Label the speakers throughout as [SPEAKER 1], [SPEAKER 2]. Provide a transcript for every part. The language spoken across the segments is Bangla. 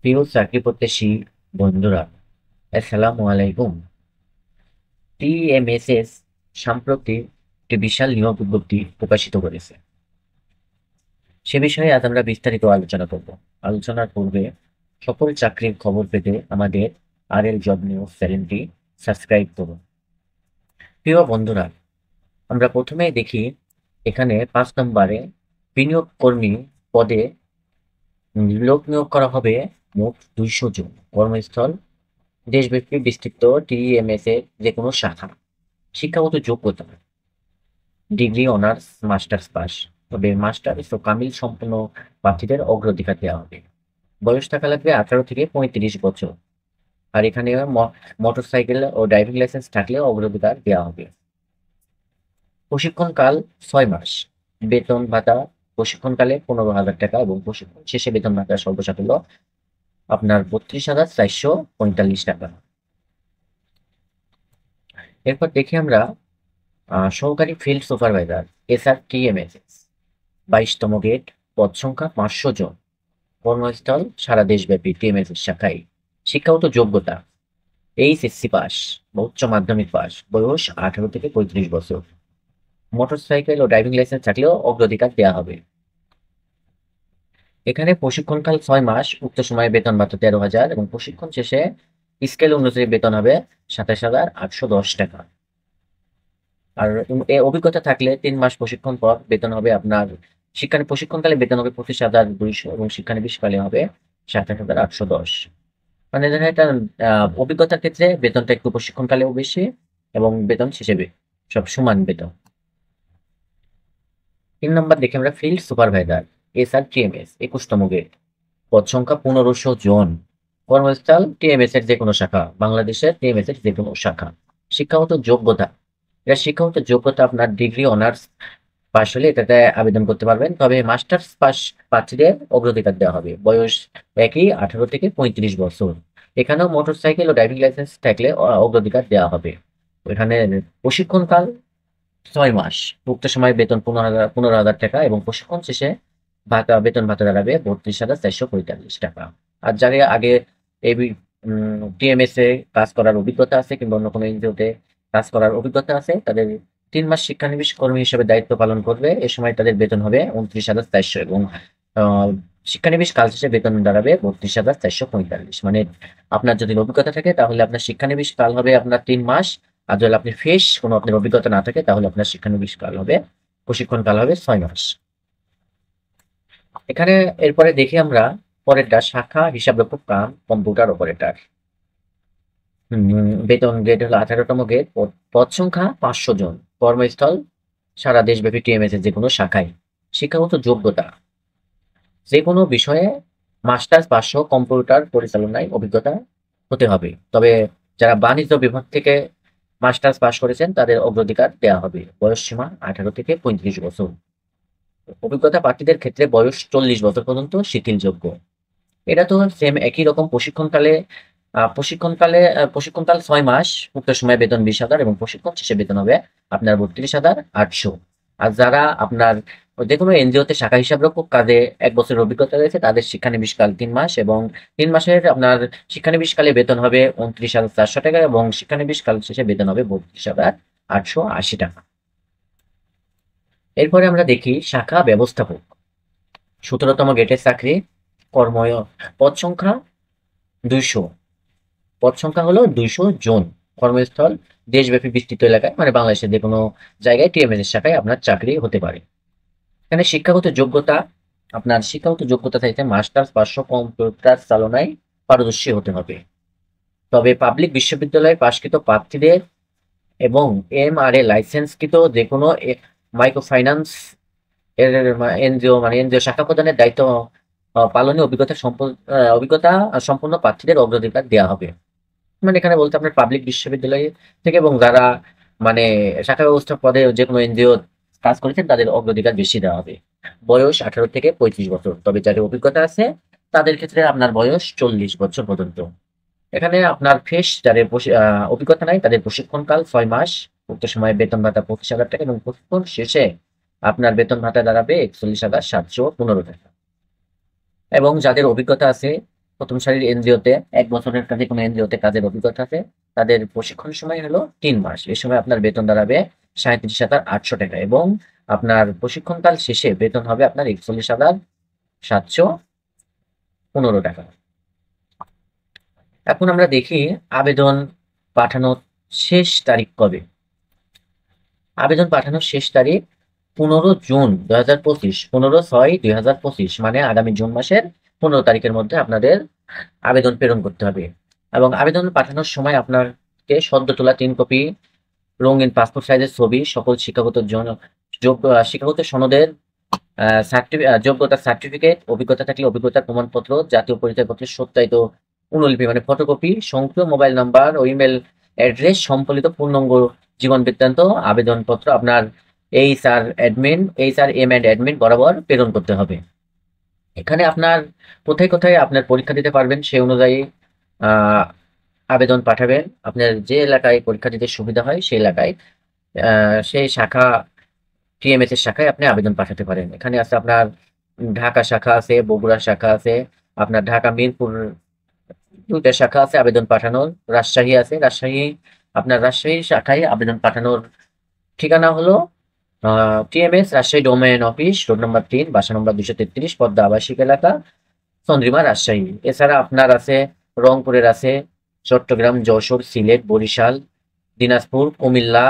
[SPEAKER 1] প্রিয় চাকরি প্রত্যাশী বন্ধুরা, আসসালামু আলাইকুম। টিএমএসএস সম্প্রতি একটি বিশাল নিয়োগ বিজ্ঞপ্তি প্রকাশিত করেছে। সে বিষয়ে আজ আমরা বিস্তারিত আলোচনা করব। আলোচনার পূর্বে সকল চাকরির খবর পেতে আমাদের আরএল জব নিউজ চ্যানেলটি সাবস্ক্রাইব করুন। প্রিয় বন্ধুরা, আমরা প্রথমেই দেখি এখানে ৫ নম্বরে বিনিয়োগ কর্মী পদে লোক নিয়োগ করা হবে মোট ২০০ জন। কর্মস্থল দেশব্যাপী বিস্তৃত টিএমএস এর যেকোনো শাখা। শিক্ষাগত যোগ্যতা ডিগ্রি, অনার্স, মাস্টার্স পাস। তবে মাস্টার্স ও কামিল সম্পন্ন প্রার্থীদের অগ্রাধিকার দেওয়া হবে। বয়স থাকা লাগবে 18 থেকে 35 বছর। আর এখানে মোটরসাইকেল ও ড্রাইভিং লাইসেন্স থাকলে অগ্রাধিকার দেওয়া হবে। প্রশিক্ষণকাল ৬ মাস। বেতন ভাতা প্রশিক্ষণকালে 15,০০০ টাকা এবং প্রশিক্ষণ শেষে বেতন ভাতা সর্বসাকুল্য আপনার ৩২,৪৪৫ টাকা। এরপর দেখি আমরা সহকারী ফিল্ড সুপারভাইজার SRTMSS 22তম গেট, পদ সংখ্যা 500 জন। কর্মস্থল সারা দেশব্যাপী টিএমএসএস শাখায়। শিক্ষাগত যোগ্যতা এইচএসসি পাস বা উচ্চ মাধ্যমিক পাস। বয়স 18 থেকে 35 বছর। মোটরসাইকেল ও ড্রাইভিং লাইসেন্স থাকলেও অগ্রাধিকার দেওয়া হবে। এখানে প্রশিক্ষণকাল 6 মাস, উক্ত সময়ে বেতন ভাতা 13,000 এবং প্রশিক্ষণ শেষে স্কেল অনুযায়ী বেতন হবে 27,810 টাকা। আর অভিজ্ঞতা থাকলে ৩ মাস প্রশিক্ষণ পর বেতন হবে আপনার প্রশিক্ষণকালে বেতন হবে 25,200 এবং শিক্ষানবিশকালে হবে 27,810। মানে দেখা যায় এটা অভিজ্ঞতার ক্ষেত্রে বেতনটা একটু প্রশিক্ষণকালেও বেশি এবং বেতন শেষে সব সমান বেতন। ৩ নম্বর দেখি আমরা ফিল্ড সুপারভাইজার SRTMS 21তম গ্রেড, পদ সংখ্যা 1500 জন। কর্মস্থল টিএমএস এর যেকোনো শাখা, বাংলাদেশের টিএমএস এর যেকোনো শাখা। শিক্ষাগত যোগ্যতা, এটা শিক্ষাগত যোগ্যতা আপনার ডিগ্রি, অনার্স পাস হলে এটাতে আবেদন করতে পারবেন। তবে মাস্টার্স পাস প্রার্থীদের অগ্রাধিকার দেওয়া হবে। বয়স একই, 18 থেকে 35 বছর। এখানেও মোটরসাইকেল ও ড্রাইভিং লাইসেন্স থাকলে অগ্রাধিকার দেওয়া হবে। এখানে প্রশিক্ষণকাল 6 মাস, উক্ত সময় বেতন 15,000 টাকা এবং প্রশিক্ষণ শেষে বেতন ভাতা দাঁড়াবে 32,445 টাকা। আর যারা আগে এই টিএমএস এ কাজ করার অভিজ্ঞতা আছে কিংবা অন্য কোনো এনজিওতে কাজ করার অভিজ্ঞতা আছে, তাদের ৩ মাস শিক্ষানবিশ কর্মী হিসেবে দায়িত্ব পালন করবে। এ সময় তাদের বেতন হবে 29,400 এবং শিক্ষানবিশ কাল শেষে বেতন দাঁড়াবে 32,445। মানে আপনার যদি অভিজ্ঞতা থাকে তাহলে আপনার শিক্ষানবিশ কাল হবে আপনার ৩ মাস। আর যদি আপনি ফ্রেশ কোনো আপনার অভিজ্ঞতা না থাকে তাহলে আপনার শিক্ষানবিশ কাল হবে, প্রশিক্ষণ কাল হবে 6 মাস। এখানে এরপরে দেখি আমরা পরেরটা শাখা হিসাবরক্ষক কাম কম্পিউটার অপারেটর। বেতন গ্রেড হলো 18তম গ্রেড, পদ সংখ্যা 500 জন। কর্মস্থল সারা দেশব্যাপী টিএমএস এর যেকোনো শাখায়। শিক্ষাগত যোগ্যতা যেকোনো বিষয়ে মাস্টার্স পাস সহ কম্পিউটার পরিচালনায় অভিজ্ঞতা হতে হবে। তবে যারা বাণিজ্য বিভাগ থেকে মাস্টার্স পাস করেছেন তাদের অগ্রাধিকার দেওয়া হবে। বয়স সীমা 18 থেকে 35 বছর। অভিজ্ঞতা প্রার্থীদের ক্ষেত্রে বয়স 40 বছর পর্যন্ত শিথিলযোগ্য। এটা তো সেম একই রকম। প্রশিক্ষণকাল 6 মাস, উক্ত সময়ে বেতন 20,000 এবং প্রশিক্ষণ শেষে বেতন হবে আপনার 32,800। আর যারা আপনার যেকোনো এনজিওতে শাখা হিসাবরক্ষক কাজে 1 বছরের অভিজ্ঞতা রয়েছে তাদের শিক্ষানবিশকাল 3 মাস এবং 3 মাসের আপনার শিক্ষানবিশকালে বেতন হবে 29,400 টাকা এবং শিক্ষানবিশকাল শেষে বেতন হবে 32,880 টাকা। এরপরে আমরা দেখি শাখা ব্যবস্থাপক 17তম গেটের চাকরি। কর্ম পদ সংখ্যা 200, পদ সংখ্যা হলো 200 জন। কর্মস্থল দেশব্যাপী বিস্তৃত এলাকায়, মানে বাংলাদেশের যে কোনো জায়গায় টিএমএস এর শাখায় আপনার চাকরি হতে পারে। এখানে শিক্ষাগত যোগ্যতা চাইতে মাস্টার্স পাস কম্পিউটার চালনায় পারদর্শী হতে হবে। তবে পাবলিক বিশ্ববিদ্যালয়ে পাশকৃত প্রার্থীদের এবং MRA লাইসেন্সকৃত যে কোনো মাইক্রো ফাইন্যান্স এর এনজিও শাখা প্রদানের দায়িত্ব পালনে অভিজ্ঞতা সম্পন্ন প্রার্থীদের অগ্রাধিকার দেওয়া হবে। মানে এখানে বলতে আপনার পাবলিক বিশ্ববিদ্যালয় থেকে এবং যারা মানে শাখা ব্যবস্থা পদে যে কোনো এনজিও কাজ করেছেন তাদের অগ্রাধিকার বেশি দেওয়া হবে। বয়স 18 থেকে 35 বছর। তবে যাদের অভিজ্ঞতা আছে তাদের ক্ষেত্রে আপনার বয়স 40 বছর পর্যন্ত। এখানে আপনার যাদের অভিজ্ঞতা নাই তাদের প্রশিক্ষণকাল 6 মাস, উক্ত সময়ে বেতন ভাতা 25,000 টাকা এবং প্রশিক্ষণ শেষে আপনার বেতন ভাতা দাঁড়াবে 41,715 টাকা। এবং যাদের অভিজ্ঞতা আছে প্রথম সারির এনজিওতে 1 বছরের কাজে কোনো এনজিওতে কাজের অভিজ্ঞতা আছে, তাদের প্রশিক্ষণ সময় হলো 3 মাস। এই সময় আপনার বেতন দাঁড়াবে 37,800 টাকা এবং আপনার প্রশিক্ষণকাল শেষে বেতন হবে আপনার 41,715 টাকা। এখন আমরা দেখি আবেদন পাঠানোর শেষ তারিখ কবে। আবেদন পাঠানোর শেষ তারিখ 15 জুন 2025, 15/6/2025, মানে আগামী জুন মাসের 15 তারিখের মধ্যে আপনাদের আবেদন প্রেরণ করতে হবে। এবং আবেদন পাঠানোর সময় আপনাকে সদ্য তোলা 3 কপি রঙিন পাসপোর্ট সাইজের ছবি, সকল শিক্ষাগত সনদের যোগ্যতার সার্টিফিকেট, অভিজ্ঞতা থাকলে অভিজ্ঞতার প্রমাণপত্র, জাতীয় পরিচয়পত্রের সত্যায়িত অনুলিপি মানে ফটোকপি, সক্রিয় মোবাইল নাম্বার ও ইমেল অ্যাড্রেস সম্বলিত পূর্ণাঙ্গ জীবন বৃত্তান্ত আবেদনপত্র আপনার HR/এম/অ্যাডমিন বরাবর প্রেরণ করতে হবে। এখানে আপনার কোথায় কোথায় আপনার পরীক্ষা দিতে পারবেন সেই অনুযায়ী আহ, আবেদন পাঠাবেন। আপনার যে এলাকায় পরীক্ষা দিতে সুবিধা হয় সেই এলাকায় সেই শাখা TMS এর শাখায় আপনি আবেদন পাঠাতে পারেন। এখানে আছে আপনার ঢাকা শাখা আছে, বগুড়া শাখা আছে, আপনার ঢাকা মিরপুর 2টা শাখা আছে আবেদন পাঠানোর, রাজশাহী আছে, আপনার রাজশাহী শাখায় আবেদন পাঠানোর ঠিকানা হলো TMS Rajshahi domain office, road number 3, বাসা নম্বর 233, পদ্মা আবাসিক এলাকা, চন্দ্রিমা, রাজশাহী। এছাড়া আপনার আছে রংপুরের আছে, চট্টগ্রাম, যশোর, সিলেট, বরিশাল, দিনাজপুর, কুমিল্লা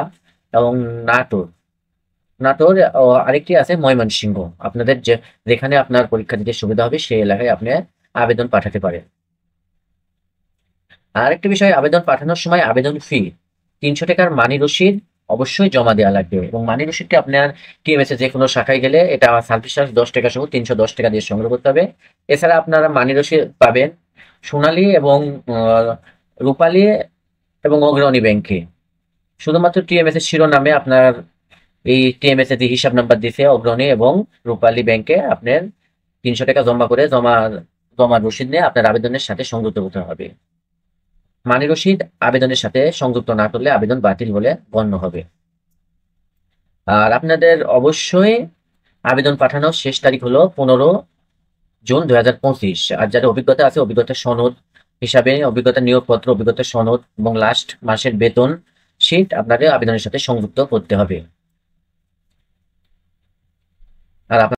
[SPEAKER 1] এবং নাটোর। আরেকটি আছে ময়মনসিংহ। আপনাদের যেখানে আপনার পরীক্ষা দিতে সুবিধা হবে সেই এলাকায় আপনি আবেদন পাঠাতে পারেন। আরেকটি বিষয়, আবেদন পাঠানোর সময় আবেদন ফি 300 টাকার মানি রসিদ অবশ্যই জমা দেওয়া লাগবে এবং মানি রসিদটি আপনার TMS এর যে কোনো শাখায় গেলে এটা সার্ভিস চার্জ 10 টাকা সহ 310 টাকা দিয়ে সংগ্রহ করতে হবে। এছাড়া আপনারা মানি রসিদ পাবেন সোনালী এবং রূপালী এবং অগ্রণী ব্যাংকে। শুধুমাত্র TMS এর শিরোনামে আপনার এই TMS এর যে হিসাব নাম্বার দিছে অগ্রণী এবং রূপালী ব্যাংকে আপনার 300 টাকা জমা করে জমার রসিদ নিয়ে আপনার আবেদনের সাথে সংযুক্ত করতে হবে। মানি রসিদ আবেদনের সাথে সংযুক্ত না করলে আবেদন বাতিল বলে গণ্য হবে। আর আপনাদের অবশ্যই আবেদন পাঠানোর শেষ তারিখ হলো 15 জুন 2025। আর যাদের অভিজ্ঞতা আছে অভিজ্ঞতার সনদ হিসাবে অভিজ্ঞতা নিয়োগপত্র, অভিজ্ঞতার সনদ এবং লাস্ট মাসের বেতন শিট আপনাদের আবেদনের সাথে সংযুক্ত করতে হবে। আর